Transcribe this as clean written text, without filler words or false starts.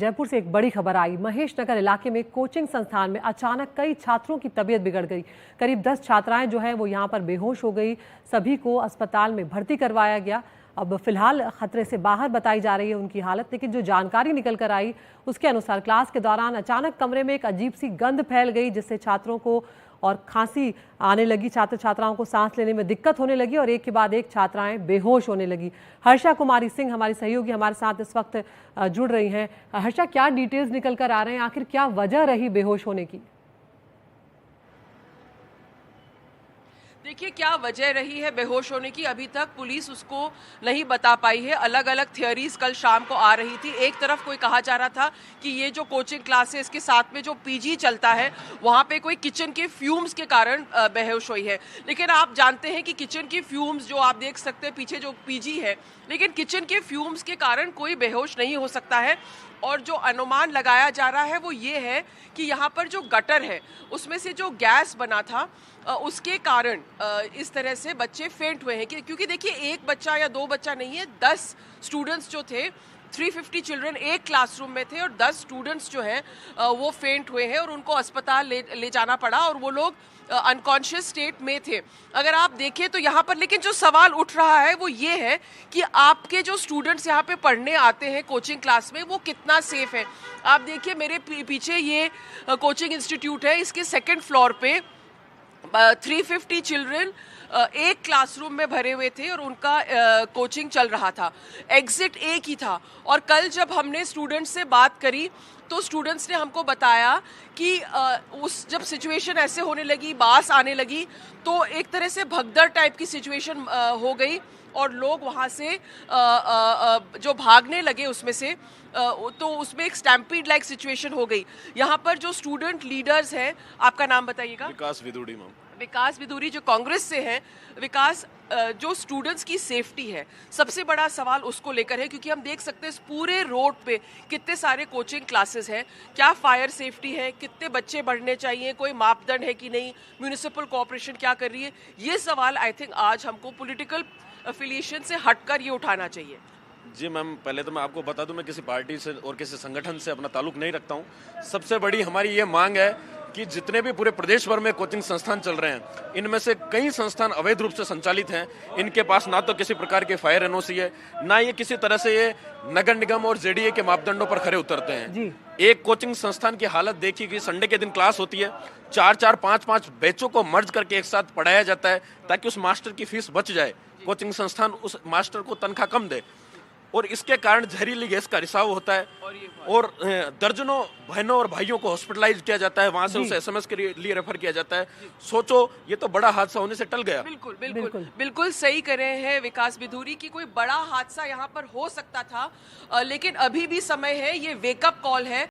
जयपुर से एक बड़ी खबर आई। महेश नगर इलाके में कोचिंग संस्थान में अचानक कई छात्रों की तबीयत बिगड़ गई। करीब 10 छात्राएं जो हैं वो यहां पर बेहोश हो गई। सभी को अस्पताल में भर्ती करवाया गया। अब फिलहाल खतरे से बाहर बताई जा रही है उनकी हालत, लेकिन जो जानकारी निकल कर आई उसके अनुसार क्लास के दौरान अचानक कमरे में एक अजीब सी गंध फैल गई, जिससे छात्रों को और खांसी आने लगी। छात्र छात्राओं को सांस लेने में दिक्कत होने लगी और एक के बाद एक छात्राएं बेहोश होने लगी। हर्षा कुमारी सिंह हमारी सहयोगी हमारे साथ इस वक्त जुड़ रही हैं। हर्षा, क्या डिटेल्स निकल कर आ रहे हैं, आखिर क्या वजह रही बेहोश होने की? देखिए, क्या वजह रही है बेहोश होने की, अभी तक पुलिस उसको नहीं बता पाई है। अलग अलग थियरीज कल शाम को आ रही थी। एक तरफ कोई कहा जा रहा था कि ये जो कोचिंग क्लास है इसके साथ में जो पीजी चलता है वहाँ पे कोई किचन के फ्यूम्स के कारण बेहोश हुई है। लेकिन आप जानते हैं कि किचन के फ्यूम्स जो आप देख सकते हैं पीछे जो पीजी है, लेकिन किचन के फ्यूम्स के कारण कोई बेहोश नहीं हो सकता है। और जो अनुमान लगाया जा रहा है वो ये है कि यहाँ पर जो गटर है उसमें से जो गैस बना था उसके कारण इस तरह से बच्चे फेंट हुए हैं। क्योंकि देखिए, एक बच्चा या दो बच्चा नहीं है, 10 स्टूडेंट्स जो थे, 350 चिल्ड्रन एक क्लासरूम में थे और 10 स्टूडेंट्स जो हैं वो फेंट हुए हैं और उनको अस्पताल ले जाना पड़ा और वो लोग अनकॉन्शियस स्टेट में थे। अगर आप देखें तो यहाँ पर लेकिन जो सवाल उठ रहा है वो ये है कि आपके जो स्टूडेंट्स यहाँ पे पढ़ने आते हैं कोचिंग क्लास में वो कितना सेफ है। आप देखिए, मेरे पीछे ये कोचिंग इंस्टीट्यूट है, इसके 2nd फ्लोर पे 350 चिल्ड्रन एक क्लासरूम में भरे हुए थे और उनका कोचिंग चल रहा था। एग्जिट एक ही था। और कल जब हमने स्टूडेंट्स से बात करी तो स्टूडेंट्स ने हमको बताया कि उस जब सिचुएशन ऐसे होने लगी, बास आने लगी, तो एक तरह से भगदड़ टाइप की सिचुएशन हो गई और लोग वहाँ से जो भागने लगे उसमें से, तो उसमें एक स्टैम्पीड लाइक सिचुएशन हो गई। यहाँ पर जो स्टूडेंट लीडर्स हैं, आपका नाम बताइएगा? विकास विदुड़ी मैम। विकास विदुरी जो कांग्रेस से हैं। विकास, जो स्टूडेंट्स की सेफ्टी है सबसे बड़ा सवाल उसको लेकर है, क्योंकि हम देख सकते हैं इस पूरे रोड पे कितने सारे कोचिंग क्लासेस हैं। क्या फायर सेफ्टी है, कितने बच्चे बढ़ने चाहिए, कोई मापदंड है कि नहीं, म्यूनिसिपल कॉर्पोरेशन क्या कर रही है, ये सवाल आई थिंक आज हमको पॉलिटिकल एफिलिएशन से हटकर ये उठाना चाहिए। जी मैम, पहले तो मैं आपको बता दूं, मैं किसी पार्टी से और किसी संगठन से अपना ताल्लुक नहीं रखता हूं। सबसे बड़ी हमारी ये मांग है कि जितने भी पूरे प्रदेश भर में कोचिंग संस्थान चल रहे हैं, इनमें से कई संस्थान अवैध रूप से संचालित हैं। इनके पास ना तो किसी प्रकार के फायर एनओसी है, ना ये किसी तरह से ये नगर निगम और जेडीए के मापदंडों पर खरे उतरते हैं। एक कोचिंग संस्थान की हालत देखी कि संडे के दिन क्लास होती है, 4-4, 5-5 बैचों को मर्ज करके एक साथ पढ़ाया जाता है ताकि उस मास्टर की फीस बच जाए। कोचिंग संस्थान उस मास्टर को तनख्वाह कम दे और इसके कारण जहरीली गैस का रिसाव होता है और दर्जनों बहनों और भाइयों को हॉस्पिटलाइज किया जाता है, वहां से उसे एसएमएस के लिए रेफर किया जाता है। सोचो, ये तो बड़ा हादसा होने से टल गया। बिल्कुल बिल्कुल बिल्कुल सही कर रहे हैं विकास विधूरी की, कोई बड़ा हादसा यहाँ पर हो सकता था, लेकिन अभी भी समय है, ये वेकअप कॉल है।